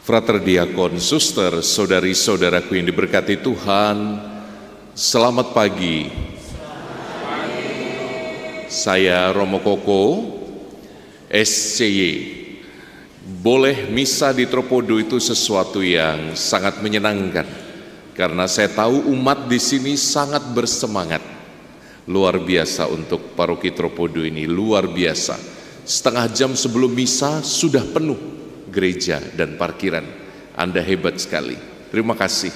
Frater Diakon, Suster, saudari-saudaraku yang diberkati Tuhan, selamat pagi. Saya Romo Koko, SCY. Boleh misa di Tropodo itu sesuatu yang sangat menyenangkan, karena saya tahu umat di sini sangat bersemangat. Luar biasa untuk paroki Tropodo ini, luar biasa. Setengah jam sebelum misa sudah penuh gereja dan parkiran. Anda hebat sekali. Terima kasih.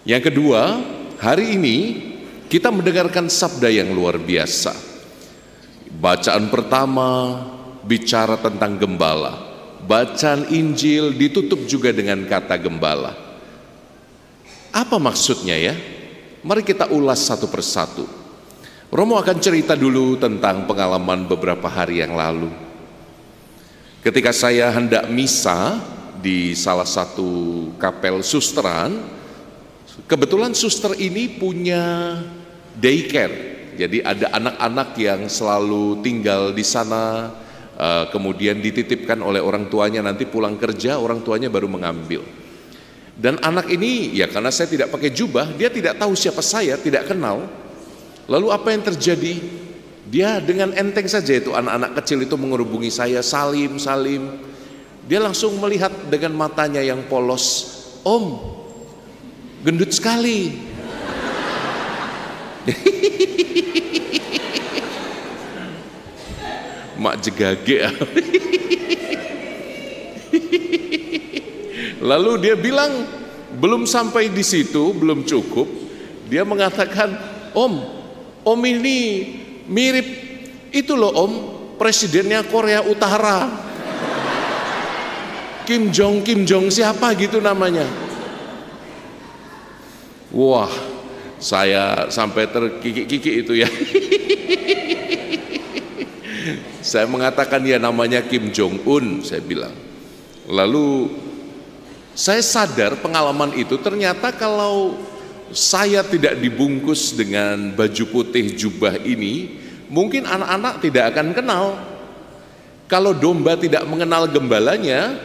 Yang kedua, hari ini kita mendengarkan sabda yang luar biasa. Bacaan pertama bicara tentang gembala. Bacaan Injil ditutup juga dengan kata gembala. Apa maksudnya ya? Mari kita ulas satu persatu. Romo akan cerita dulu tentang pengalaman beberapa hari yang lalu. Ketika saya hendak misa di salah satu kapel susteran, kebetulan suster ini punya daycare. Jadi ada anak-anak yang selalu tinggal di sana, kemudian dititipkan oleh orang tuanya, nanti pulang kerja orang tuanya baru mengambil. Dan anak ini, ya karena saya tidak pakai jubah, dia tidak tahu siapa saya, tidak kenal. Lalu apa yang terjadi? Dia dengan enteng saja itu anak-anak kecil itu menghubungi saya, salim. Dia langsung melihat dengan matanya yang polos, "Om, gendut sekali." Mak jegage. Lalu dia bilang, belum sampai di situ, belum cukup. Dia mengatakan, Om ini mirip itu loh Om, presidennya Korea Utara, Kim Jong siapa gitu namanya. Wah, saya sampai terkikik-kikik itu ya. Saya mengatakan ya namanya Kim Jong Un, saya bilang. Lalu saya sadar pengalaman itu ternyata kalau saya tidak dibungkus dengan baju putih jubah ini, mungkin anak-anak tidak akan kenal. Kalau domba tidak mengenal gembalanya,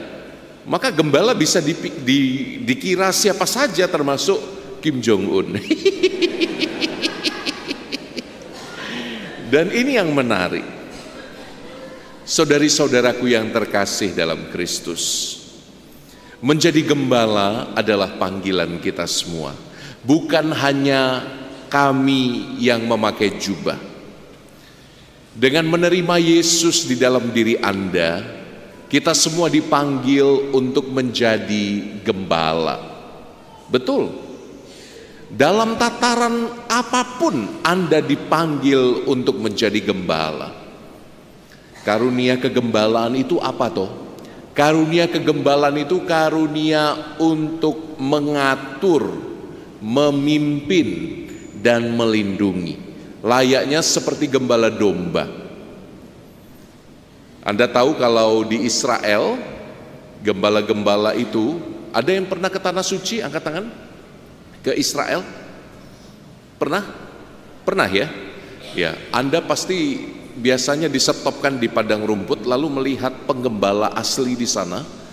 maka gembala bisa dikira siapa saja termasuk Kim Jong Un. Dan ini yang menarik. Saudari-saudaraku yang terkasih dalam Kristus, menjadi gembala adalah panggilan kita semua. Bukan hanya kami yang memakai jubah. Dengan menerima Yesus di dalam diri Anda, kita semua dipanggil untuk menjadi gembala. Betul. Dalam tataran apapun Anda dipanggil untuk menjadi gembala. Karunia kegembalaan itu apa toh? Karunia kegembalaan itu karunia untuk mengatur, memimpin dan melindungi, layaknya seperti gembala domba. Anda tahu kalau di Israel gembala-gembala itu, ada yang pernah ke Tanah Suci? Angkat tangan. Ke Israel? Pernah ya? Ya, Anda pasti biasanya disetopkan di padang rumput lalu melihat penggembala asli di sana.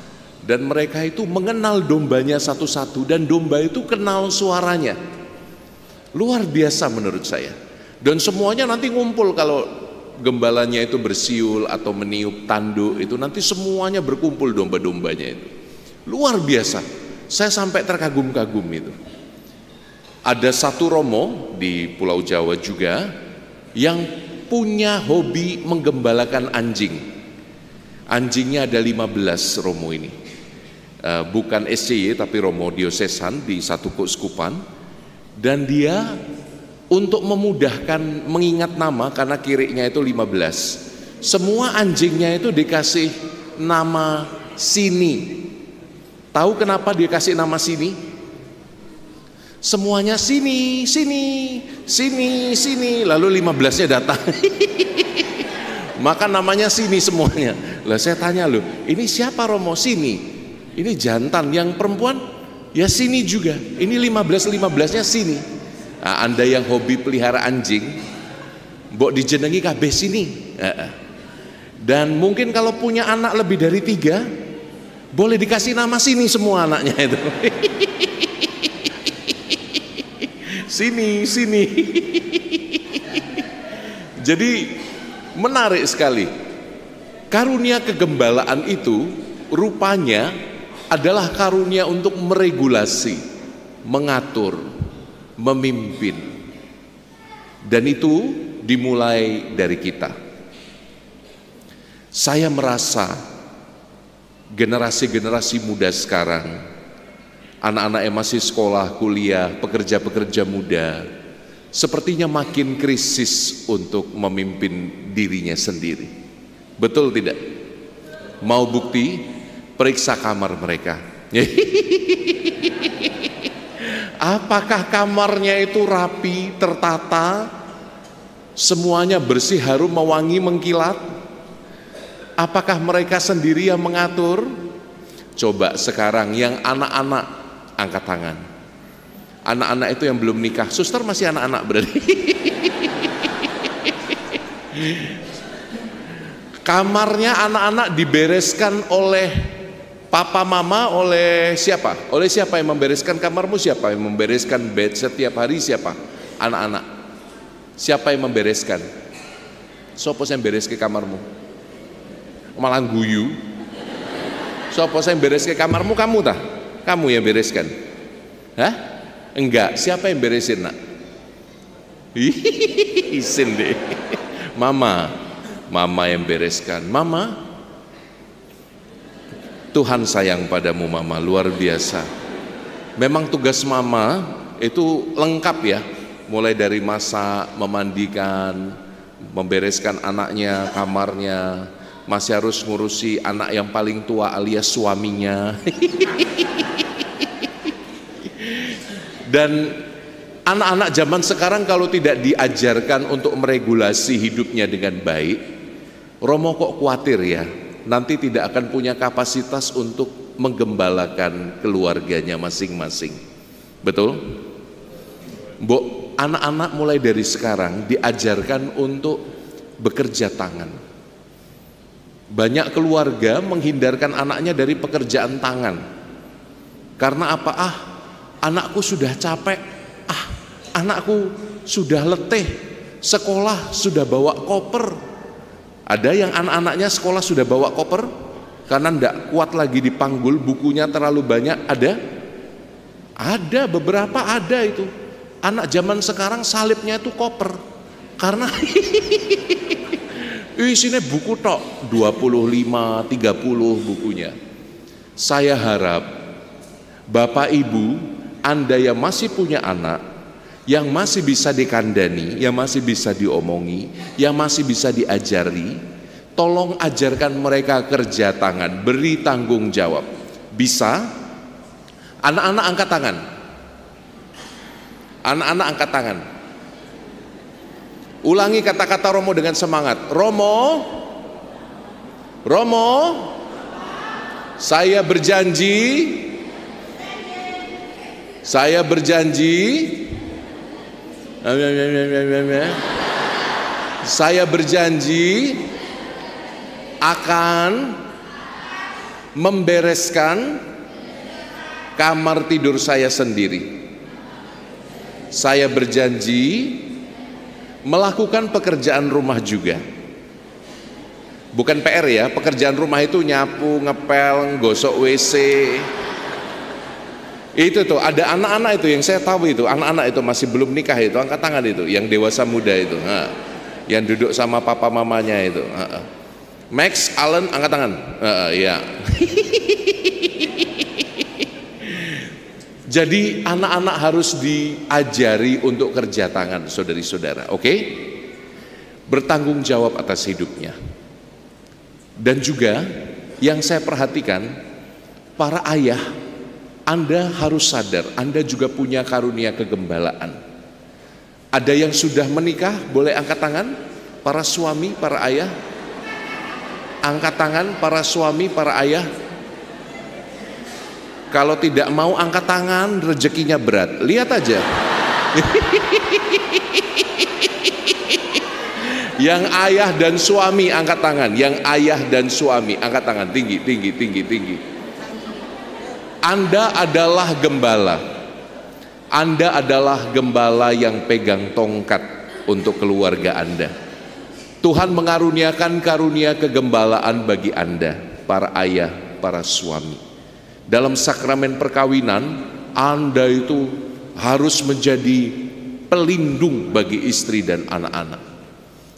Dan mereka itu mengenal dombanya satu-satu, dan domba itu kenal suaranya. Luar biasa menurut saya. Dan semuanya nanti ngumpul kalau gembalanya itu bersiul atau meniup tanduk itu, nanti semuanya berkumpul domba-dombanya itu. Luar biasa. Saya sampai terkagum-kagum itu. Ada satu romo di Pulau Jawa juga yang punya hobi menggembalakan anjing. Anjingnya ada 15 romo ini. Bukan SCY tapi romo diosesan di satu keuskupan, dan dia untuk memudahkan mengingat nama karena kiriknya itu 15, semua anjingnya itu dikasih nama Sini. Tahu kenapa dia kasih nama Sini? Semuanya sini, lalu 15-nya datang. Maka namanya Sini semuanya. Lah saya tanya loh, ini siapa romo? Sini. Ini jantan, yang perempuan ya Sini juga. Ini 15-nya Sini. Nah, Anda yang hobi pelihara anjing, mbok dijenengi kabeh Sini. Dan mungkin kalau punya anak lebih dari 3, Boleh dikasih nama sini semua anaknya itu. Sini, sini. Jadi menarik sekali. Karunia kegembalaan itu rupanya adalah karunia untuk meregulasi, mengatur, memimpin. Dan itu dimulai dari kita. Saya merasa generasi-generasi muda sekarang, anak-anak yang masih sekolah, kuliah, pekerja-pekerja muda, sepertinya makin krisis untuk memimpin dirinya sendiri. Betul tidak? Mau bukti? Periksa kamar mereka. Apakah kamarnya itu rapi, tertata, semuanya bersih, harum, mewangi, mengkilat? Apakah mereka sendiri yang mengatur? Coba sekarang yang anak-anak angkat tangan. Anak-anak itu yang belum nikah. Suster masih anak-anak berarti. Kamarnya anak-anak dibereskan oleh papa mama, oleh siapa? Oleh siapa yang membereskan kamarmu? Siapa yang membereskan bed setiap hari? Siapa? Anak-anak. Siapa yang membereskan? Sopo yang beres ke kamarmu? Malah guyu. Sopo yang beres ke kamarmu? Kamu tah? Kamu yang bereskan? Hah? Enggak. Siapa yang beresin, nak? Isin deh. Mama yang bereskan. Mama, Tuhan sayang padamu mama, luar biasa. Memang tugas mama itu lengkap ya. Mulai dari masak, memandikan, membereskan anaknya, kamarnya, masih harus ngurusi anak yang paling tua alias suaminya. Dan anak-anak zaman sekarang kalau tidak diajarkan untuk meregulasi hidupnya dengan baik, Romo kok khawatir ya, nanti tidak akan punya kapasitas untuk menggembalakan keluarganya masing-masing. Betul? Mbok, anak-anak mulai dari sekarang diajarkan untuk bekerja tangan. Banyak keluarga menghindarkan anaknya dari pekerjaan tangan. Karena apa? Anakku sudah capek. Anakku sudah letih. Sekolah sudah bawa koper. Ada yang anak-anaknya sekolah sudah bawa koper karena tidak kuat lagi dipanggul, bukunya terlalu banyak. Ada beberapa ada itu. Anak zaman sekarang salibnya itu koper karena isinya buku tok 25, 30 bukunya. Saya harap Bapak Ibu, Anda yang masih punya anak, yang masih bisa dikandani, yang masih bisa diomongi, yang masih bisa diajari, tolong ajarkan mereka kerja tangan, beri tanggung jawab. Bisa? Anak-anak angkat tangan. Anak-anak angkat tangan. Ulangi kata-kata Romo dengan semangat. Romo, saya berjanji, saya berjanji akan membereskan kamar tidur saya sendiri. Saya berjanji melakukan pekerjaan rumah juga. Bukan PR ya, pekerjaan rumah itu nyapu, ngepel, gosok WC. Itu tuh ada anak-anak itu yang saya tahu itu, anak-anak itu masih belum nikah itu, angkat tangan itu, yang dewasa muda itu, yang duduk sama papa mamanya itu. Max, Allen, angkat tangan. Ya. Jadi anak-anak harus diajari untuk kerja tangan, saudari-saudara, oke? Bertanggung jawab atas hidupnya. Dan juga yang saya perhatikan, para ayah, Anda harus sadar, Anda juga punya karunia kegembalaan. Ada yang sudah menikah, boleh angkat tangan? Para suami, para ayah. Angkat tangan para suami, para ayah. Kalau tidak mau angkat tangan, rezekinya berat. Lihat aja. Yang ayah dan suami angkat tangan. Yang ayah dan suami angkat tangan tinggi, tinggi, tinggi, tinggi. Anda adalah gembala. Anda adalah gembala yang pegang tongkat untuk keluarga Anda. Tuhan mengaruniakan karunia kegembalaan bagi Anda, para ayah, para suami. Dalam sakramen perkawinan, Anda itu harus menjadi pelindung bagi istri dan anak-anak.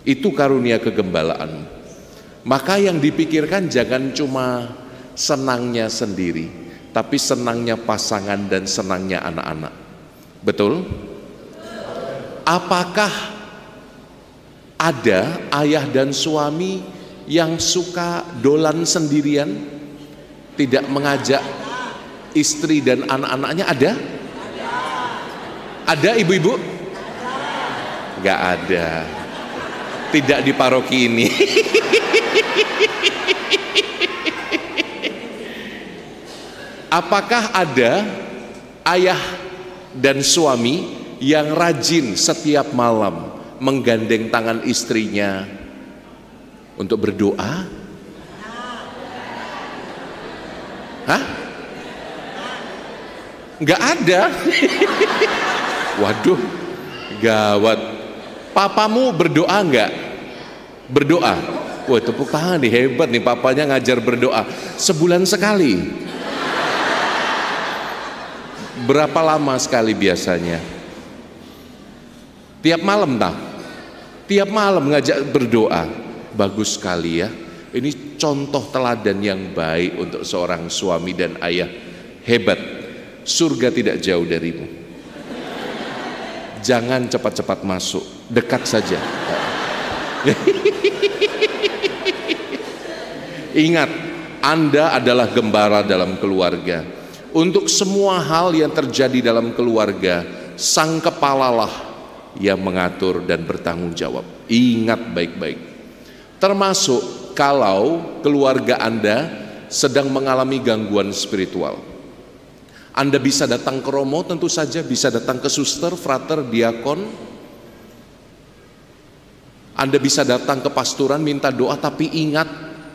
Itu karunia kegembalaan. Maka yang dipikirkan jangan cuma senangnya sendiri, tapi senangnya pasangan dan senangnya anak-anak. Betul? Apakah ada ayah dan suami yang suka dolan sendirian, tidak mengajak istri dan anak-anaknya? Ada? Ada ibu-ibu? Gak ada. Tidak di paroki ini. Apakah ada ayah dan suami yang rajin setiap malam menggandeng tangan istrinya untuk berdoa? Hah? Nggak ada. Waduh, gawat. Papamu berdoa nggak? Berdoa. Wah, tepuk tangan nih, hebat nih, papanya ngajar berdoa sebulan sekali. Berapa lama sekali biasanya? Tiap malam tak? Tiap malam ngajak berdoa. Bagus sekali ya. Ini contoh teladan yang baik untuk seorang suami dan ayah. Hebat. Surga tidak jauh darimu. Jangan cepat-cepat masuk, dekat saja. Ingat, Anda adalah gembala dalam keluarga. Untuk semua hal yang terjadi dalam keluarga, sang kepalalah yang mengatur dan bertanggung jawab. Ingat baik-baik. Termasuk kalau keluarga Anda sedang mengalami gangguan spiritual. Anda bisa datang ke romo, tentu saja bisa datang ke suster, frater, diakon. Anda bisa datang ke pasturan minta doa, tapi ingat,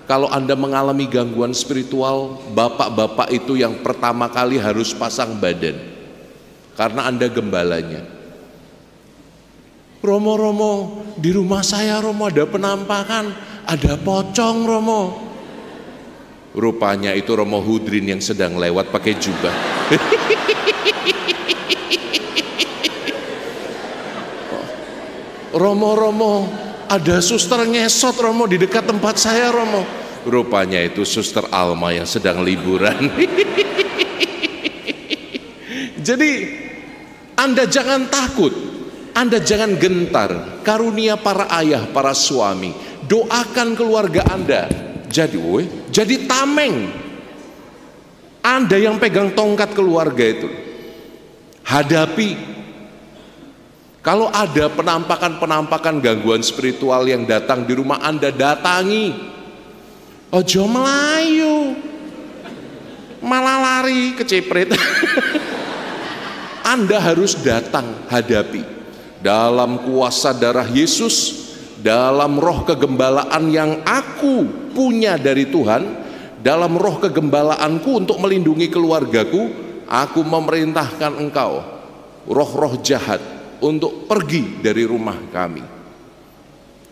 kalau Anda mengalami gangguan spiritual, bapak-bapak itu yang pertama kali harus pasang badan, karena Anda gembalanya. Romo, di rumah saya Romo ada penampakan, ada pocong Romo. Rupanya itu Romo Hudrin yang sedang lewat pakai jubah. Romo, ada suster ngesot Romo di dekat tempat saya Romo. Rupanya itu suster Alma yang sedang liburan. Jadi Anda jangan takut, Anda jangan gentar. Karunia para ayah, para suami, doakan keluarga Anda jadi tameng. Anda yang pegang tongkat keluarga itu, hadapi. Kalau ada penampakan-penampakan gangguan spiritual yang datang di rumah Anda, datangi. Ojo melayu, malah lari kecepret. Anda harus datang, hadapi. Dalam kuasa darah Yesus, dalam roh kegembalaan yang aku punya dari Tuhan, dalam roh kegembalaanku untuk melindungi keluargaku, aku memerintahkan engkau, roh-roh jahat, untuk pergi dari rumah kami.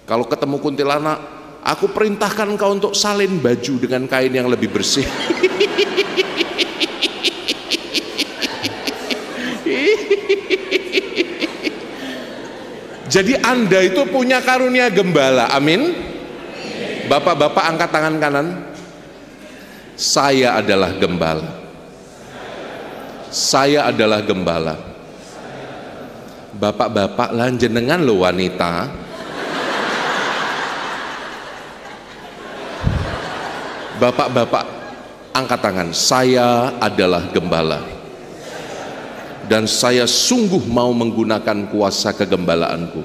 Kalau ketemu kuntilanak, aku perintahkan engkau untuk salin baju dengan kain yang lebih bersih. Jadi Anda itu punya karunia gembala. Amin. Bapak-bapak angkat tangan kanan. Saya adalah gembala. Saya adalah gembala. Bapak-bapak lanjenengan lo wanita. Bapak-bapak angkat tangan. Saya adalah gembala, dan saya sungguh mau menggunakan kuasa kegembalaanku.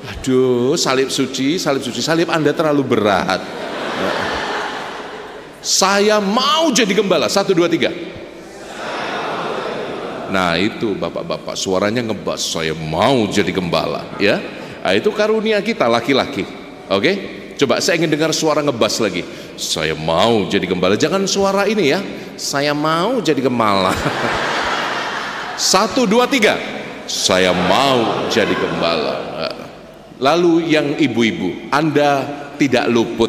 Aduh, salib suci, salib Anda terlalu berat. Saya mau jadi gembala. 1, 2, 3. Nah itu bapak-bapak suaranya ngebas, saya mau jadi gembala ya. Nah, itu karunia kita laki-laki. Oke, Coba saya ingin dengar suara ngebas lagi. Saya mau jadi gembala. Jangan suara ini ya. Saya mau jadi gembala. 1, 2, 3. Saya mau jadi gembala. Lalu yang ibu-ibu, Anda tidak luput.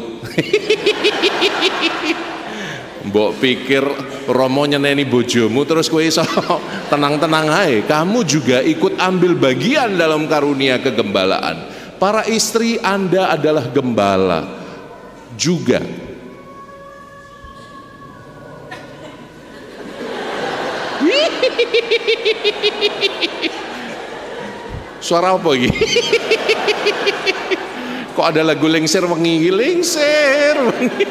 Mbok pikir Romo nyeneni bojomu terus kowe iso tenang-tenang ae. Kamu juga ikut ambil bagian dalam karunia kegembalaan. Para istri, Anda adalah gembala juga. Suara apa lagi? Kok ada lagu lengser wengi, lengser wengi.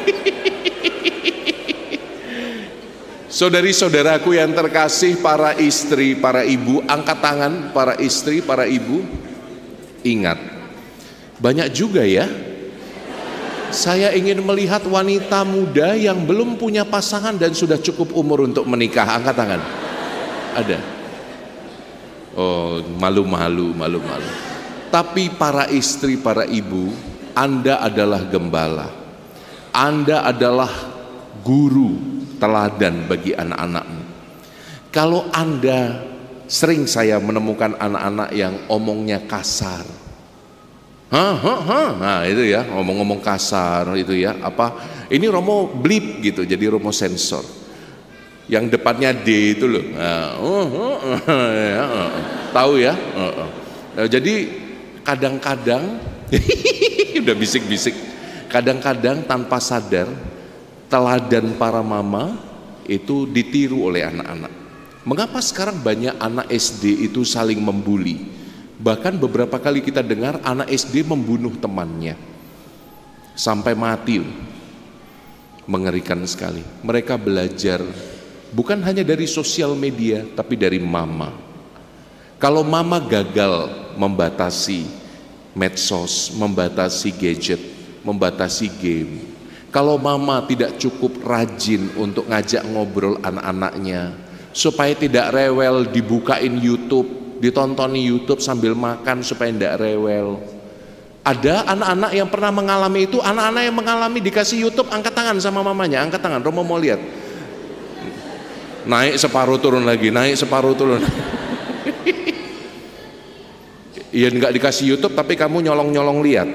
Saudari-saudaraku yang terkasih, para istri, para ibu, angkat tangan. Para istri, para ibu, ingat, banyak juga ya, saya ingin melihat wanita muda yang belum punya pasangan dan sudah cukup umur untuk menikah. Angkat tangan. Ada? Oh, malu-malu. Tapi para istri, para ibu, Anda adalah gembala. Anda adalah guru teladan bagi anak-anakmu. Kalau Anda, sering saya menemukan anak-anak yang omongnya kasar. Nah itu ya, ngomong-ngomong kasar itu ya, apa ini Romo blip gitu, jadi Romo sensor. Yang depannya D itu loh. Tahu ya? Jadi kadang-kadang udah bisik-bisik. Kadang-kadang tanpa sadar teladan para mama itu ditiru oleh anak-anak. Mengapa sekarang banyak anak SD itu saling membuli? Bahkan beberapa kali kita dengar anak SD membunuh temannya sampai mati. Mengerikan sekali. Mereka belajar bukan hanya dari sosial media, tapi dari mama. Kalau mama gagal membatasi medsos, membatasi gadget, membatasi game, kalau mama tidak cukup rajin untuk ngajak ngobrol anak-anaknya supaya tidak rewel, dibukain YouTube, ditontoni YouTube sambil makan supaya tidak rewel. Ada anak-anak yang pernah mengalami itu. Anak-anak yang mengalami dikasih YouTube, angkat tangan sama mamanya, angkat tangan. Romo mau lihat. Naik separuh turun lagi, naik separuh turun. Iya, nggak dikasih YouTube tapi kamu nyolong-nyolong lihat.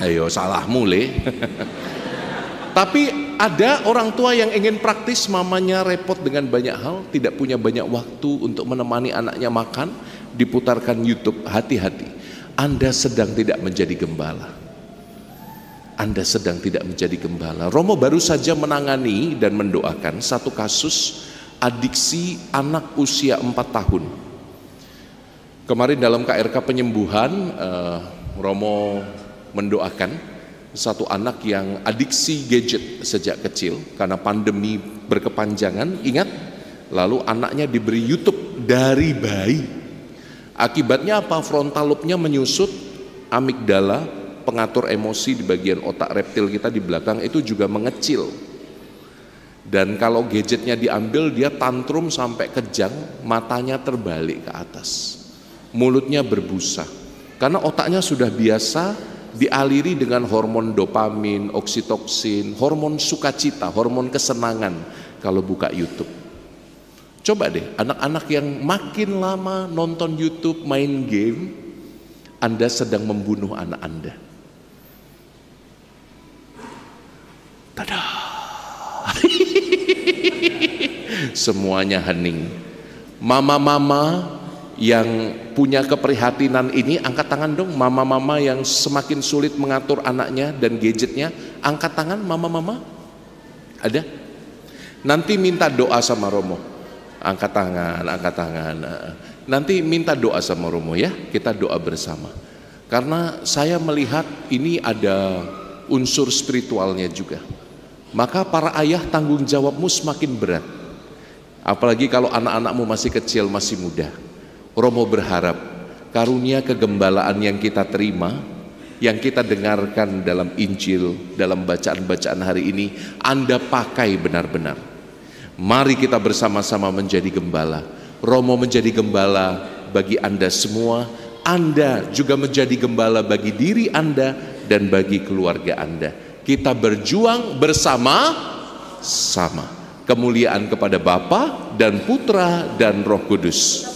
Ayo, salah mulai. Tapi ada orang tua yang ingin praktis, mamanya repot dengan banyak hal, tidak punya banyak waktu untuk menemani anaknya makan, diputarkan YouTube. Hati-hati, Anda sedang tidak menjadi gembala. Anda sedang tidak menjadi gembala. Romo baru saja menangani dan mendoakan satu kasus adiksi anak usia 4 tahun. Kemarin dalam KRK penyembuhan, Romo mendoakan satu anak yang adiksi gadget sejak kecil karena pandemi berkepanjangan, ingat, lalu anaknya diberi YouTube dari bayi. Akibatnya apa? Frontal lobnya menyusut, amigdala, pengatur emosi di bagian otak reptil kita di belakang itu juga mengecil. Dan kalau gadgetnya diambil, dia tantrum sampai kejang, matanya terbalik ke atas, mulutnya berbusa, karena otaknya sudah biasa dialiri dengan hormon dopamin, oksitoksin, hormon sukacita, hormon kesenangan kalau buka YouTube. Coba deh, anak-anak yang makin lama nonton YouTube, main game, Anda sedang membunuh anak Anda. Tada! Semuanya hening. Mama-mama yang punya keprihatinan ini, angkat tangan dong. Mama-mama yang semakin sulit mengatur anaknya dan gadgetnya, angkat tangan. Mama-mama ada? Nanti minta doa sama Romo. Angkat tangan, angkat tangan. Nanti minta doa sama Romo ya, kita doa bersama. Karena saya melihat ini ada unsur spiritualnya juga. Maka para ayah, tanggung jawabmu semakin berat. Apalagi kalau anak-anakmu masih kecil, masih muda. Romo berharap karunia kegembalaan yang kita terima, yang kita dengarkan dalam Injil, dalam bacaan-bacaan hari ini, Anda pakai benar-benar. Mari kita bersama-sama menjadi gembala. Romo menjadi gembala bagi Anda semua, Anda juga menjadi gembala bagi diri Anda dan bagi keluarga Anda. Kita berjuang bersama-sama. Kemuliaan kepada Bapa dan Putra dan Roh Kudus.